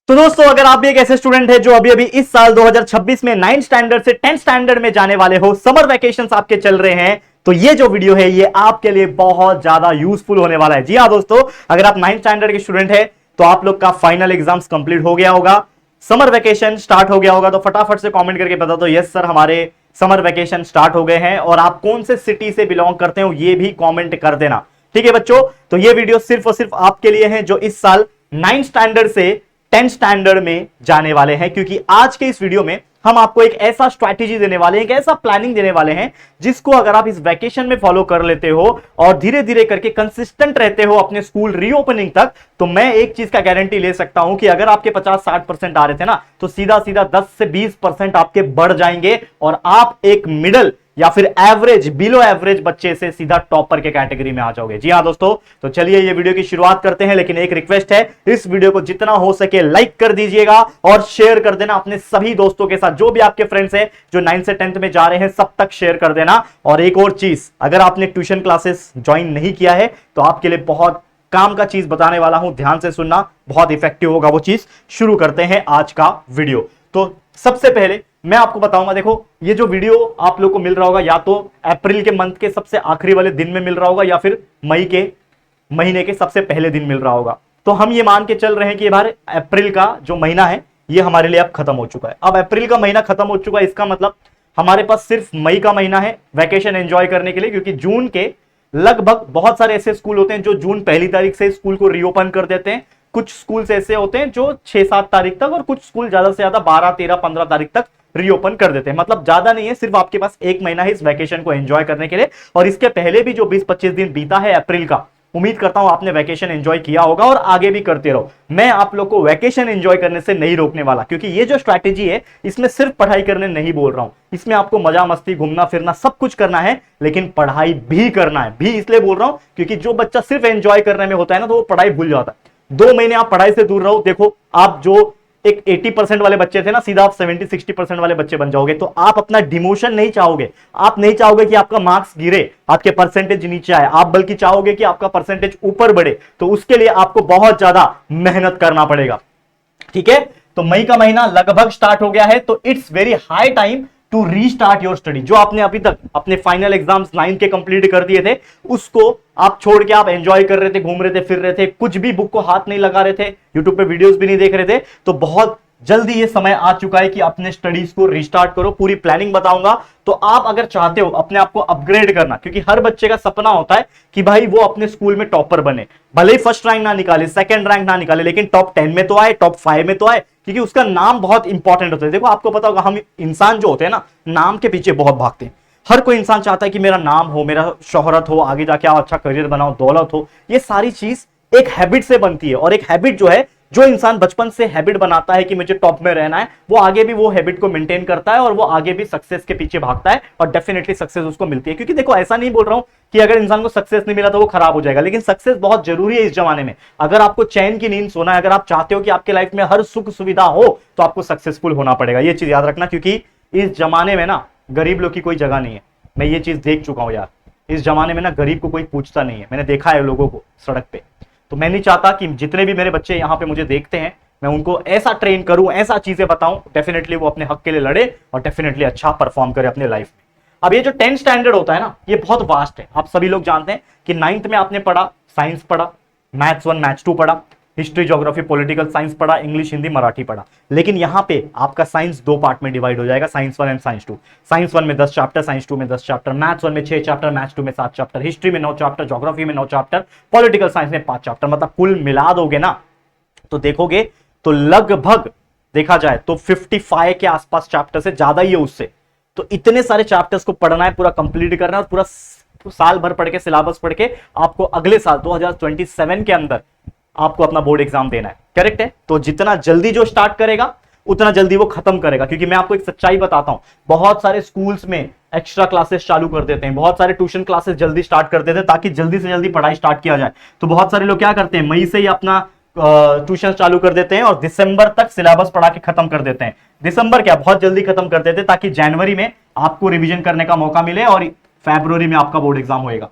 तो दोस्तों, अगर आप भी एक ऐसे स्टूडेंट है जो अभी अभी इस साल 2026 में 9th स्टैंडर्ड से 10th स्टैंडर्ड में जाने वाले हो, समर वेकेशंस आपके चल रहे हैं, तो ये जो वीडियो है ये आपके लिए बहुत ज्यादा यूजफुल होने वाला है। जी हाँ दोस्तों, अगर आप 9th स्टैंडर्ड के स्टूडेंट है तो आप लोग का फाइनल एग्जाम्स कंप्लीट हो गया होगा, समर वेकेशन स्टार्ट हो गया होगा, तो फटाफट से कॉमेंट करके बता दो यस सर हमारे समर वेकेशन स्टार्ट हो गए हैं, और आप कौन से सिटी से बिलोंग करते हो ये भी कॉमेंट कर देना। ठीक है बच्चों, तो ये वीडियो सिर्फ और सिर्फ आपके लिए है जो इस साल 9th स्टैंडर्ड से 10th स्टैंडर्ड में जाने वाले हैं, क्योंकि आज के इस वीडियो में हम आपको एक ऐसा स्ट्रैटेजी देने वाले हैं, एक ऐसा प्लानिंग देने वाले हैं जिसको अगर आप इस वेकेशन में फॉलो कर लेते हो और धीरे धीरे करके कंसिस्टेंट रहते हो अपने स्कूल रीओपनिंग तक, तो मैं एक चीज का गारंटी ले सकता हूं कि अगर आपके 50-60% आ रहे थे ना, तो सीधा सीधा 10 से 20% आपके बढ़ जाएंगे और आप एक मिडल या फिर एवरेज, बिलो एवरेज बच्चे से सीधा टॉपर के कैटेगरी में आ जाओगे। जी हां दोस्तों, तो चलिए ये वीडियो की शुरुआत करते हैं, लेकिन एक रिक्वेस्ट है, इस वीडियो को जितना हो सके लाइक कर दीजिएगा और शेयर कर देना अपने सभी दोस्तों के साथ, जो भी आपके फ्रेंड्स हैं जो 9th से 10th में जा रहे हैं सब तक शेयर कर देना। और एक और चीज, अगर आपने ट्यूशन क्लासेस ज्वाइन नहीं किया है तो आपके लिए बहुत काम का चीज बताने वाला हूं, ध्यान से सुनना, बहुत इफेक्टिव होगा वो चीज। शुरू करते हैं आज का वीडियो। तो सबसे पहले मैं आपको बताऊंगा, देखो ये जो वीडियो आप लोग को मिल रहा होगा या तो अप्रैल के मंथ के सबसे आखिरी वाले दिन में मिल रहा होगा या फिर मई के महीने के सबसे पहले दिन मिल रहा होगा। तो हम ये मान के चल रहे हैं कि बार अप्रैल का जो महीना है ये हमारे लिए अब खत्म हो चुका है। अब अप्रैल का महीना खत्म हो चुका है, इसका मतलब हमारे पास सिर्फ मई का महीना है वैकेशन एंजॉय करने के लिए, क्योंकि जून के लगभग बहुत सारे ऐसे स्कूल होते हैं जो जून 1 तारीख से स्कूल को रीओपन कर देते हैं। कुछ स्कूल ऐसे होते हैं जो 6-7 तारीख तक, और कुछ स्कूल ज्यादा से ज्यादा 12, 13, 15 तारीख तक रीओपन कर देते हैं। मतलब ज्यादा नहीं है, सिर्फ आपके पास एक महीना है इस वैकेशन को एंजॉय करने के लिए। और इसके पहले भी जो 20-25 दिन बीता है अप्रैल का, उम्मीद करता हूं आपने वैकेशन एंजॉय किया होगा और आगे भी करते रहो। मैं आप लोग को वैकेशन एंजॉय करने से नहीं रोकने वाला, क्योंकि ये जो स्ट्रैटेजी है इसमें सिर्फ पढ़ाई करने नहीं बोल रहा हूं, इसमें आपको मजा मस्ती, घूमना फिरना सब कुछ करना है, लेकिन पढ़ाई भी करना है। भी इसलिए बोल रहा हूं क्योंकि जो बच्चा सिर्फ एंजॉय करने में होता है ना, तो वो पढ़ाई भूल जाता है। 2 महीने आप पढ़ाई से दूर रहो, देखो आप जो एक 80% वाले बच्चे थे ना, सीधा आप 70-60% वाले बच्चे बन जाओगे। तो आप अपना डिमोशन नहीं चाहोगे, आप नहीं चाहोगे कि आपका मार्क्स गिरे, आपके परसेंटेज नीचे आए, आप बल्कि चाहोगे कि आपका परसेंटेज ऊपर बढ़े। तो उसके लिए आपको बहुत ज्यादा मेहनत करना पड़ेगा। ठीक है, तो मई का महीना लगभग स्टार्ट हो गया है, तो it's very high time to restart your study. जो आपने अभी तक अपने फाइनल एग्जाम्स 9th के कंप्लीट कर दिए थे, उसको आप छोड़ के आप एंजॉय कर रहे थे, घूम रहे थे, फिर रहे थे, कुछ भी बुक को हाथ नहीं लगा रहे थे, यूट्यूब पे वीडियोस भी नहीं देख रहे थे, तो बहुत जल्दी ये समय आ चुका है कि अपने स्टडीज को रीस्टार्ट करो। पूरी प्लानिंग बताऊंगा। तो आप अगर चाहते हो अपने आप को अपग्रेड करना, क्योंकि हर बच्चे का सपना होता है कि भाई वो अपने स्कूल में टॉपर बने, भले ही फर्स्ट रैंक ना निकाले, सेकंड रैंक ना निकाले, लेकिन टॉप 10 में तो आए, टॉप 5 में तो आए, क्योंकि उसका नाम बहुत इंपॉर्टेंट होता है। देखो आपको पता होगा, हम इंसान जो होते हैं ना, नाम के पीछे बहुत भागते हैं। हर कोई इंसान चाहता है कि मेरा नाम हो, मेरा शोहरत हो, आगे जाके आप अच्छा करियर बनाओ, दौलत हो। ये सारी चीज एक हैबिट से बनती है, और एक हैबिट जो है, जो इंसान बचपन से हैबिट बनाता है कि मुझे टॉप में रहना है, वो आगे भी वो हैबिट को मेंटेन करता है और वो आगे भी सक्सेस के पीछे भागता है, और डेफिनेटली सक्सेस उसको मिलती है। क्योंकि देखो, ऐसा नहीं बोल रहा हूं कि अगर इंसान को सक्सेस नहीं मिला तो वो खराब हो जाएगा, लेकिन सक्सेस बहुत जरूरी है इस जमाने में। अगर आपको चैन की नींद सोना है, अगर आप चाहते हो कि आपके लाइफ में हर सुख सुविधा हो, तो आपको सक्सेसफुल होना पड़ेगा। ये चीज याद रखना, क्योंकि इस जमाने में ना गरीब लोग की कोई जगह नहीं है। मैं ये चीज देख चुका हूं यार, इस जमाने में ना गरीब को कोई पूछता नहीं है। मैंने देखा है लोगों को सड़क पे। तो मैं नहीं चाहता कि जितने भी मेरे बच्चे यहाँ पे मुझे देखते हैं, मैं उनको ऐसा ट्रेन करूं, ऐसा चीजें बताऊं, डेफिनेटली वो अपने हक के लिए लड़े और डेफिनेटली अच्छा परफॉर्म करे अपने लाइफ में। अब ये जो 10th स्टैंडर्ड होता है ना, ये बहुत वास्ट है। आप सभी लोग जानते हैं कि 9th में आपने पढ़ा, साइंस पढ़ा, मैथ्स 1 मैथ्स 2 पढ़ा, हिस्ट्री ज्योग्राफी पॉलिटिकल साइंस पढ़ा, इंग्लिश हिंदी मराठी पढ़ा। लेकिन यहां पे आपका साइंस 2 पार्ट में डिवाइड हो जाएगा, साइंस 1 एंड साइंस 2। साइंस 1 में 10 चैप्टर, साइंस 2 में 10 चैप्टर, मैथ्स 1 में 6 चैप्टर, मैथ्स 2 में 7 चैप्टर, हिस्ट्री में 9 चैप्टर, ज्योग्राफी में 9 चैप्टर, पॉलिटिकल साइंस में 5 चैप्टर। मतलब कुल मिला दोगे ना, तो देखोगे तो लगभग देखा जाए तो 55 के आसपास चैप्टर से ज्यादा ही है उससे। तो इतने सारे चैप्टर्स को पढ़ना है, पूरा कंप्लीट करना है, और पूरा साल भर पढ़ के, सिलेबस पढ़ के आपको अगले साल 2027 के अंदर आपको अपना बोर्ड एग्जाम देना है। करेक्ट है? तो जितना जल्दी जो स्टार्ट करेगा उतना जल्दी वो खत्म करेगा। क्योंकि मैं आपको एक सच्चाई बताता हूं, बहुत सारे स्कूल्स में एक्स्ट्रा क्लासेस चालू कर देते हैं, बहुत सारे ट्यूशन क्लासेस जल्दी स्टार्ट कर देते हैं ताकि जल्दी से जल्दी पढ़ाई स्टार्ट किया जाए। तो बहुत सारे लोग क्या करते हैं, मई से ही अपना ट्यूशन चालू कर देते हैं और दिसंबर तक सिलेबस पढ़ा के खत्म कर देते हैं। दिसंबर क्या, बहुत जल्दी खत्म कर देते हैं ताकि जनवरी में आपको रिवीजन करने का मौका मिले और फरवरी में आपका बोर्ड एग्जाम होएगा।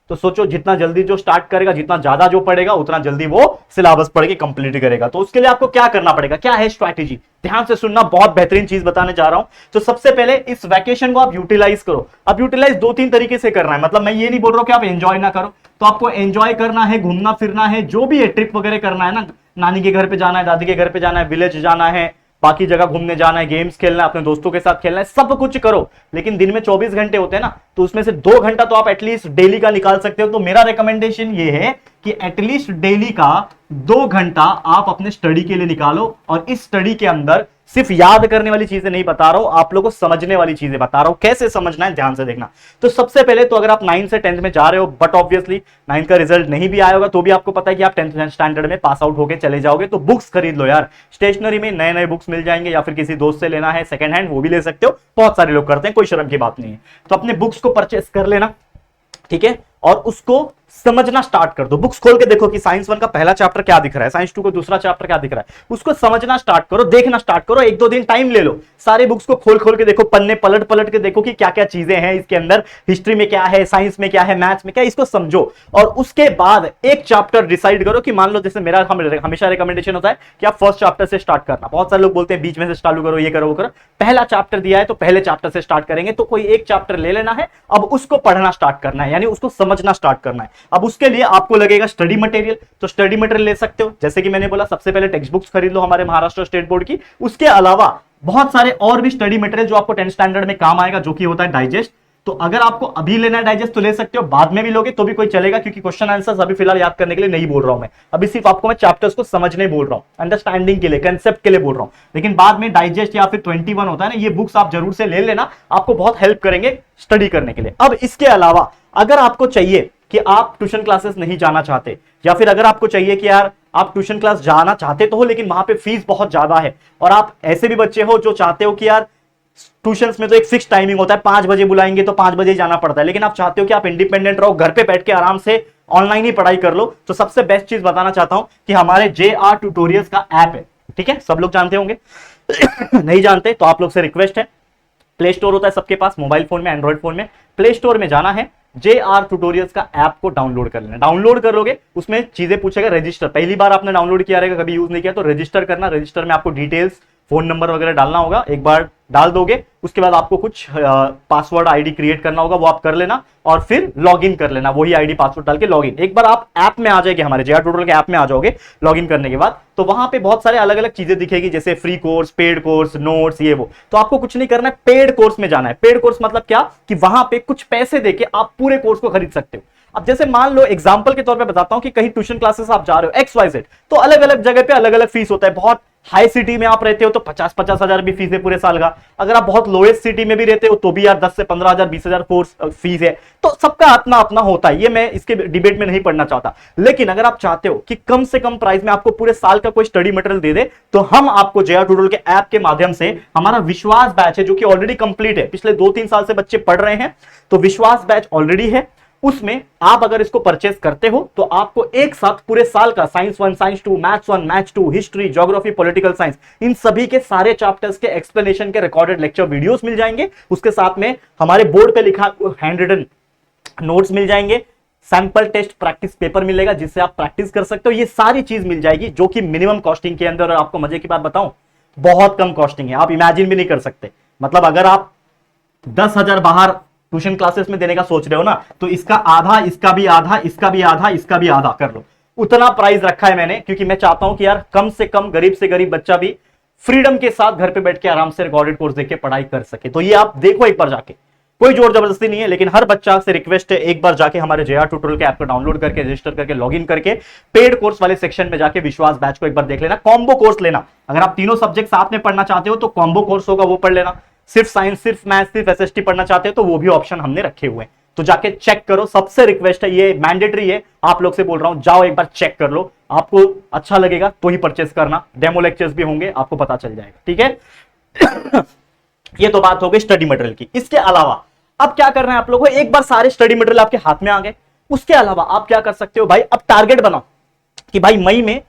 तो सोचो जितना जल्दी जो स्टार्ट करेगा, जितना ज्यादा जो पढ़ेगा, उतना जल्दी वो सिलेबस पढ़ के कंप्लीट करेगा। तो उसके लिए आपको क्या करना पड़ेगा, क्या है स्ट्रैटेजी, ध्यान से सुनना, बहुत बेहतरीन चीज बताने जा रहा हूं। तो सबसे पहले इस वैकेशन को आप यूटिलाइज करो। अब यूटिलाइज दो तीन तरीके से करना है, मतलब मैं ये नहीं बोल रहा हूं कि आप एंजॉय ना करो, तो आपको एंजॉय करना है, घूमना फिरना है, जो भी है, ट्रिप वगैरह करना है ना, नानी के घर पे जाना है, दादी के घर पे जाना है, विलेज जाना है, बाकी जगह घूमने जाना है, गेम्स खेलना है, अपने दोस्तों के साथ खेलना है, सब कुछ करो। लेकिन दिन में 24 घंटे होते हैं ना, तो उसमें से 2 घंटा तो आप एटलीस्ट डेली का निकाल सकते हो। तो मेरा रिकमेंडेशन ये है कि एटलीस्ट डेली का 2 घंटा आप अपने स्टडी के लिए निकालो। और इस स्टडी के अंदर सिर्फ याद करने वाली चीजें नहीं बता रहा हूं, आप लोगों को समझने वाली चीजें बता रहा हूं, कैसे समझना है ध्यान से देखना। तो सबसे पहले तो अगर आप 9 से 10th में जा रहे हो, बट ऑब्वियसली 9th का रिजल्ट नहीं भी आया होगा, तो भी आपको पता है कि आप 10th स्टैंडर्ड में पास आउट होकर चले जाओगे, तो बुक्स खरीद लो यार। स्टेशनरी में नए नए बुक्स मिल जाएंगे, या फिर किसी दोस्त से लेना है सेकंड हैंड, वो भी ले सकते हो, बहुत सारे लोग करते हैं, कोई शर्म की बात नहीं है। तो अपने बुक्स को परचेस कर लेना, ठीक है, और उसको समझना स्टार्ट कर दो। बुक्स खोल के देखो कि साइंस 1 का पहला चैप्टर क्या दिख रहा है, साइंस 2 का दूसरा चैप्टर क्या दिख रहा है, उसको समझना स्टार्ट करो, देखना स्टार्ट करो। 1-2 दिन टाइम ले लो, सारे बुक्स को खोल खोल के देखो, पन्ने पलट पलट के देखो कि क्या क्या चीजें हैं इसके अंदर, हिस्ट्री में क्या है, साइंस में क्या है, मैथ्स में क्या है, इसको समझो। और उसके बाद एक चैप्टर डिसाइड करो कि मान लो जैसे मेरा हमेशा रिकमेंडेशन होता है कि आप फर्स्ट चैप्टर से स्टार्ट करना। बहुत सारे लोग बोलते हैं बीच में से चालू करो, ये करो वो करो। पहला चैप्टर दिया है तो पहले चैप्टर से स्टार्ट करेंगे, तो कोई एक चैप्टर ले लेना है, अब उसको पढ़ना स्टार्ट करना है, यानी उसको समझना स्टार्ट करना है। अब उसके लिए आपको लगेगा स्टडी मटेरियल, तो स्टडी मटेरियल ले सकते हो। जैसे कि मैंने बोला, सबसे पहले टेक्स्ट बुक्स खरीद लो हमारे महाराष्ट्र स्टेट बोर्ड की। उसके अलावा बहुत सारे और भी स्टडी मटेरियल जो आपको 10th स्टैंडर्ड में काम आएगा, जो कि होता है डाइजेस्ट। तो अगर आपको अभी लेना है डाइजेस्ट तो ले सकते हो, बाद में भी लोगे तो भी कोई चलेगा, क्योंकि क्वेश्चन आंसर्स अभी फिलहाल याद करने के लिए नहीं बोल रहा हूं मैं, अभी सिर्फ आपको मैं चैप्टर्स को समझने बोल रहा हूं, अंडरस्टैंडिंग के लिए, कंसेप्ट के लिए बोल रहा हूं। लेकिन बाद में डाइजेस्ट या फिर 21 होता है ना, ये बुक्स आप जरूर से ले लेना, आपको बहुत हेल्प करेंगे स्टडी करने के लिए। अब इसके अलावा अगर आपको चाहिए कि आप ट्यूशन क्लासेस नहीं जाना चाहते, या फिर अगर आपको चाहिए कि यार आप ट्यूशन क्लास जाना चाहते तो हो लेकिन वहां पे फीस बहुत ज्यादा है, और आप ऐसे भी बच्चे हो जो चाहते हो कि यार ट्यूशंस में तो एक फिक्स टाइमिंग होता है, 5 बजे बुलाएंगे तो 5 बजे ही जाना पड़ता है, लेकिन आप चाहते हो कि आप इंडिपेंडेंट रहो, घर पे बैठ के आराम से ऑनलाइन ही पढ़ाई कर लो, तो सबसे बेस्ट चीज बताना चाहता हूं कि हमारे JR ट्यूटोरियल्स का ऐप है, ठीक है, सब लोग जानते होंगे। नहीं जानते तो आप लोग से रिक्वेस्ट है, प्ले स्टोर होता है सबके पास, मोबाइल फोन में, एंड्रॉइड फोन में, प्ले स्टोर में जाना है, JR ट्यूटोरियल्स का ऐप को डाउनलोड कर लेना। डाउनलोड करोगे, उसमें चीजें पूछेगा, रजिस्टर, पहली बार आपने डाउनलोड किया रहेगा, कभी यूज नहीं किया, तो रजिस्टर करना। रजिस्टर में आपको डिटेल्स, फोन नंबर वगैरह डालना होगा, एक बार डाल दोगे, उसके बाद आपको कुछ पासवर्ड आईडी क्रिएट करना होगा, वो आप कर लेना, और फिर लॉगिन कर लेना, वही आईडी पासवर्ड डाल के लॉगिन। एक बार आप ऐप में आ जाएंगे, हमारे JR ट्यूटोरियल के ऐप में आ जाओगे लॉगिन करने के बाद, तो वहां पे बहुत सारे अलग अलग चीजें दिखेगी, जैसे free course, paid course, notes, ये वो। तो आपको कुछ नहीं करना है, पेड कोर्स में जाना है। पेड कोर्स मतलब क्या, कि वहां पे कुछ पैसे देके आप पूरे कोर्स को खरीद सकते हो। अब जैसे मान लो एग्जांपल के तौर पे बताता हूं कि कहीं ट्यूशन क्लासेस आप जा रहे हो XYZ, तो अलग अलग जगह पे अलग अलग फीस होता है। बहुत हाई सिटी में आप रहते हो तो 50-50 हजार भी फीस है पूरे साल का। अगर आप बहुत लोएस्ट सिटी में भी रहते हो तो भी यार 10 से 15 हजार, 20 हजार कोर्स फीस है। तो सबका अपना अपना होता है, ये मैं इसके डिबेट में नहीं पढ़ना चाहता। लेकिन अगर आप चाहते हो कि कम से कम प्राइस में आपको पूरे साल का कोई स्टडी मटेरियल दे दे, तो हम आपको JR ट्यूटोरियल के ऐप के माध्यम से, हमारा विश्वास बैच है जो कि ऑलरेडी कंप्लीट है, पिछले 2-3 साल से बच्चे पढ़ रहे हैं, तो विश्वास बैच ऑलरेडी है। उसमें आप अगर इसको परचेस करते हो तो आपको एक साथ पूरे साल का science 1, science 2, maths 1, maths 2, history, geography, political science, इन सभी के सारे चैप्टर्स के एक्सप्लेनेशन के रिकॉर्डेड लेक्चर वीडियोस मिल जाएंगे। उसके साथ में हमारे बोर्ड पे लिखा हैंड रिटन नोट्स मिल जाएंगे, सैंपल टेस्ट प्रैक्टिस पेपर मिलेगा जिससे आप प्रैक्टिस कर सकते हो। ये सारी चीज मिल जाएगी जो कि मिनिमम कॉस्टिंग के अंदर, और आपको मजे की बात बताऊं, बहुत कम कॉस्टिंग है, आप इमेजिन भी नहीं कर सकते। मतलब अगर आप 10,000 बाहर ट्यूशन क्लासेस में देने का सोच रहे हो ना, तो इसका आधा, इसका भी आधा, इसका भी आधा, इसका भी आधा कर लो। उतना प्राइस रखा है मैंने, क्योंकि मैं चाहता हूं कि यार कम से कम गरीब से गरीब बच्चा भी फ्रीडम के साथ घर पे बैठ के आराम से रिकॉर्डेड कोर्स देख के पढ़ाई कर सके। तो ये आप देखो एक बार जाके, कोई जोर जबरदस्ती नहीं है, लेकिन हर बच्चा से रिक्वेस्ट है, एक बार जाके हमारे JR ट्यूटोरियल के ऐप को डाउनलोड करके, रजिस्टर करके, लॉगिन करके, पेड कोर्स वाले सेक्शन में जाके विश्वास बैच को एक बार देख लेना। कॉम्बो कोर्स लेना, अगर आप तीनों सब्जेक्ट साथ में पढ़ना चाहते हो तो कॉम्बो कोर्स होगा, वो पढ़ लेना। सिर्फ साइंस, सिर्फ मैथ, सिर्फ SST पढ़ना चाहते हो तो वो भी ऑप्शन हमने रखे हुए हैं, तो जाके चेक करो। सबसे रिक्वेस्ट है, ये मैंडेटरी है, आप लोग से बोल रहा हूं, जाओ एक बार चेक कर लो, आपको अच्छा लगेगा तो ही परचेस करना। डेमो लेक्चर्स भी होंगे, आपको पता चल जाएगा, ठीक है। ये तो बात हो गई स्टडी मटेरियल की। इसके अलावा अब क्या करना है आप लोगों को, एक बार सारे स्टडी मटेरियल आपके हाथ में आ गए, उसके अलावा आप क्या कर सकते हो भाई, अब टारगेट बनाओ कि भाई मई में,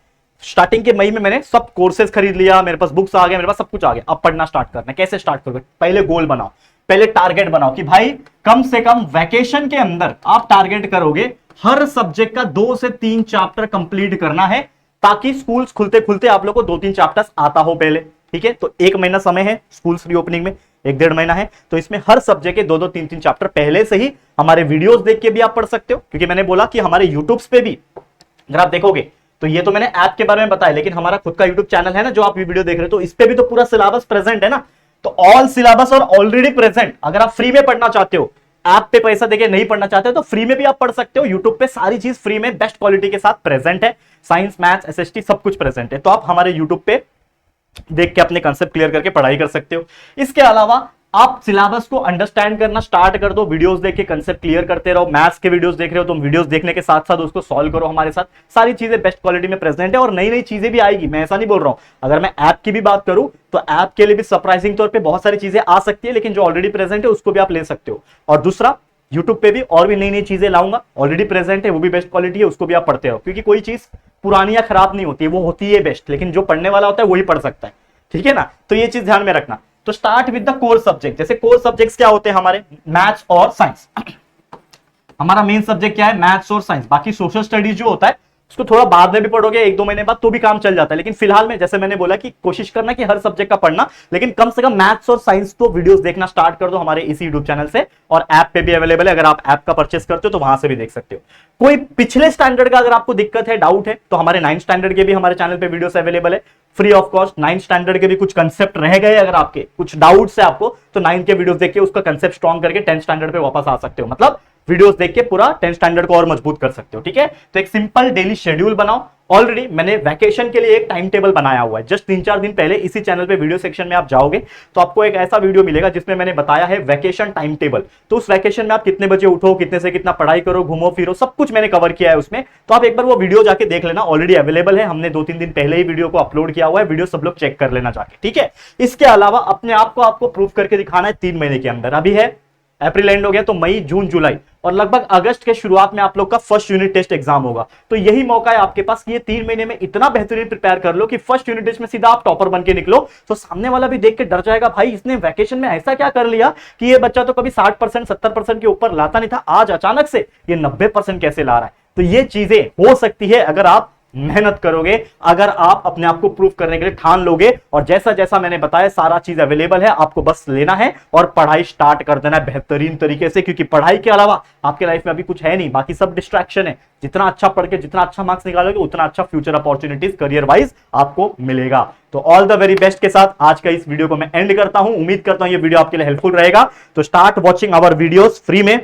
स्टार्टिंग के मई में मैंने सब कोर्सेज खरीद लिया, मेरे पास बुक्स आ गए, मेरे पास सब कुछ आ गया, अब पढ़ना स्टार्ट करना है। कैसे स्टार्ट करोगे, पहले गोल बनाओ। पहले टारगेट बनाओ कि भाई कम से कम वैकेशन के अंदर आप टारगेट करोगे हर सब्जेक्ट का 2 से 3 चैप्टर कंप्लीट करना है, ताकि स्कूल्स खुलते खुलते आप लोग को 2-3 चैप्टर्स आता हो पहले। ठीक है, तो 1 महीना समय है स्कूल्स रीओपनिंग में, 1-1.5 महीना है, तो इसमें हर सब्जेक्ट के 2-2, 3-3 चैप्टर पहले से ही हमारे वीडियोस देख के भी आप पढ़ सकते हो। क्योंकि मैंने बोला कि हमारे यूट्यूब पे भी अगर आप देखोगे तो ये तो मैंने ऐप के बारे में बताया, लेकिन हमारा खुद का यूट्यूब चैनल है ना जो आप वीडियो देख रहे हो, तो इस पे भी तो पूरा सिलेबस प्रेजेंट है ना। तो ऑल सिलेबस और ऑलरेडी प्रेजेंट, अगर आप फ्री में पढ़ना चाहते हो, ऐप पे पैसा देके नहीं पढ़ना चाहते हो, तो फ्री में भी आप पढ़ सकते हो। यूट्यूब पे सारी चीज फ्री में बेस्ट क्वालिटी के साथ प्रेजेंट है, साइंस, मैथ्स, एसएसटी सब कुछ प्रेजेंट है। तो आप हमारे यूट्यूब पे देख के अपने कंसेप्ट क्लियर करके पढ़ाई कर सकते हो। इसके अलावा आप सिलेबस को अंडरस्टैंड करना स्टार्ट कर दो, वीडियोस देख के कंसेप्ट क्लियर करते रहो। मैथ्स के वीडियोस देख रहे हो तो वीडियोस देखने के साथ साथ उसको सॉल्व करो हमारे साथ। सारी चीजें बेस्ट क्वालिटी में प्रेजेंट है और नई नई चीजें भी आएगी, मैं ऐसा नहीं बोल रहा हूं। अगर मैं ऐप की भी बात करूं तो ऐप के लिए भी सरप्राइजिंग तौर पे बहुत सारी चीजें आ सकती है, लेकिन जो ऑलरेडी प्रेजेंट है उसको भी आप ले सकते हो। और दूसरा, यूट्यूब पे भी और भी नई नई चीजें लाऊंगा, ऑलरेडी प्रेजेंट है वो भी बेस्ट क्वालिटी है, उसको भी आप पढ़ते रहो। क्योंकि कोई चीज पुरानी या खराब नहीं होती है, वो होती है बेस्ट, लेकिन जो पढ़ने वाला होता है वही पढ़ सकता है। ठीक है ना, तो ये चीज ध्यान में रखना। तो start with the core subject. जैसे कोर सब्जेक्ट्स क्या होते हैं हमारे, मैथ्स और साइंस। हमारा मेन सब्जेक्ट क्या है, मैथ्स और साइंस। बाकी सोशल स्टडीज जो होता है उसको थोड़ा बाद में भी पढ़ोगे, 1-2 महीने बाद तो भी काम चल जाता है। लेकिन फिलहाल में जैसे मैंने बोला कि कोशिश करना कि हर सब्जेक्ट का पढ़ना, लेकिन कम से कम मैथ्स और साइंस तो वीडियोस देखना स्टार्ट कर दो हमारे इसी यूट्यूब चैनल से। और ऐप पे भी अवेलेबल है, अगर आप ऐप का परचेस करते हो तो वहां से भी देख सकते हो। कोई पिछले स्टैंडर्ड का अगर आपको दिक्कत है, डाउट है, तो हमारे 9th स्टैंडर्ड के भी हमारे चैनल पे वीडियोस अवेलेबल है free of cost. 9th standard के भी कुछ कंसेप्ट रह गए, अगर आपके कुछ डाउट्स है आपको, तो 9th के वीडियोस देख के उसका कंसेप्ट स्ट्रॉन्ग करके 10th स्टैंडर्ड पे वापस आ सकते हो। मतलब वीडियोस देख के पूरा 10th स्टैंडर्ड को और मजबूत कर सकते हो। ठीक है, तो एक सिंपल डेली शेड्यूल बनाओ। ऑलरेडी मैंने वैकेशन के लिए एक टाइम टेबल बनाया हुआ है, जस्ट 3-4 दिन पहले इसी चैनल पे वीडियो सेक्शन में आप जाओगे तो आपको एक ऐसा वीडियो मिलेगा जिसमें मैंने बताया है वैकेशन टाइम टेबल। तो उस वैकेशन में आप कितने बजे उठो, कितने से कितना पढ़ाई करो, घूमो फिरो, सब कुछ मैंने कवर किया है उसमें। तो आप एक बार वो वीडियो जाके देख लेना, ऑलरेडी अवेलेबल है, हमने 2-3 दिन पहले ही वीडियो को अपलोड किया हुआ है, वीडियो सब लोग चेक कर लेना जाके। ठीक है, इसके अलावा अपने आप को आपको प्रूव करके दिखाना है 3 महीने के अंदर। अभी है अप्रैल एंड हो गया, तो मई, जून, जुलाई और लगभग अगस्त के शुरुआत में आप लोग का फर्स्ट यूनिट टेस्ट एग्जाम होगा। तो यही मौका है आपके पास कि ये 3 महीने में इतना बेहतरीन प्रिपेयर कर लो कि फर्स्ट यूनिट टेस्ट में सीधा आप टॉपर बन के निकलो। तो सामने वाला भी देख के डर जाएगा, भाई इसने वैकेशन में ऐसा क्या कर लिया कि ये बच्चा तो कभी 60%, 70% के ऊपर लाता नहीं था, आज अचानक से ये 90% कैसे ला रहा है। तो ये चीजें हो सकती है अगर आप मेहनत करोगे, अगर आप अपने आप को प्रूव करने के लिए ठान लोगे। और जैसा जैसा मैंने बताया सारा चीज अवेलेबल है, आपको बस लेना है और पढ़ाई स्टार्ट कर देना है बेहतरीन तरीके से। क्योंकि पढ़ाई के अलावा आपके लाइफ में अभी कुछ है नहीं, बाकी सब डिस्ट्रैक्शन है। जितना अच्छा पढ़ के जितना अच्छा मार्क्स निकालोगे उतना अच्छा फ्यूचर अपॉर्चुनिटीज करियर वाइज आपको मिलेगा। तो ऑल द वेरी बेस्ट के साथ आज का इस वीडियो को मैं एंड करता हूं। उम्मीद करता हूं ये वीडियो आपके लिए हेल्पफुल रहेगा। तो start watching our videos free में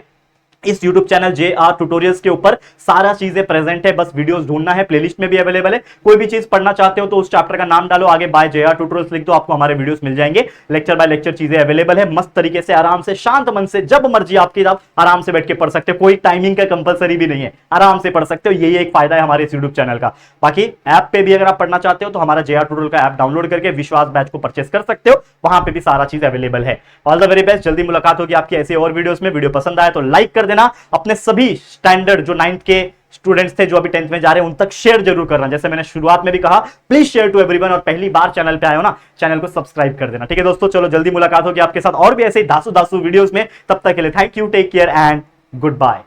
इस YouTube चैनल JR ट्यूटोरियल्स के ऊपर सारा चीजें प्रेजेंट है, बस वीडियोस ढूंढना है, प्लेलिस्ट में भी अवेलेबल है। कोई भी चीज पढ़ना चाहते हो तो उस चैप्टर का नाम डालो, आगे बाय JR ट्यूटोरियल्स लिख दो, आपको हमारे वीडियोस मिल जाएंगे। लेक्चर बाय लेक्चर चीजें अवेलेबल है, मस्त तरीके से आराम से शांत मन से जब मर्जी आपकी आप आराम से बैठ के पढ़ सकते हो। कोई टाइमिंग का कंपलसरी भी नहीं है, आराम से पढ़ सकते हो। यही एक फायदा है हमारे इस YouTube चैनल का। बाकी ऐप पे भी अगर आप पढ़ना चाहते हो तो हमारा JR ट्यूटोरियल का ऐप डाउनलोड करके विश्वास बैच को परचेस कर सकते हो, वहां पे भी सारा चीज अवेलेबल है। ऑल द वेरी बेस्ट, जल्दी मुलाकात होगी आपकी ऐसे और वीडियोस में। वीडियो पसंद आए तो लाइक कर देना, अपने सभी स्टैंडर्ड जो 9th के स्टूडेंट्स थे जो अभी 10th में जा रहे हैं उन तक शेयर जरूर करना। जैसे मैंने शुरुआत में भी कहा, प्लीज शेयर टू एवरीवन। और पहली बार चैनल पे आए हो ना, चैनल को सब्सक्राइब कर देना। ठीक है दोस्तों, चलो जल्दी मुलाकात होगी आपके साथ और भी ऐसे ही धासु वीडियोस में। तब तक के लिए thank you, take care and good bye.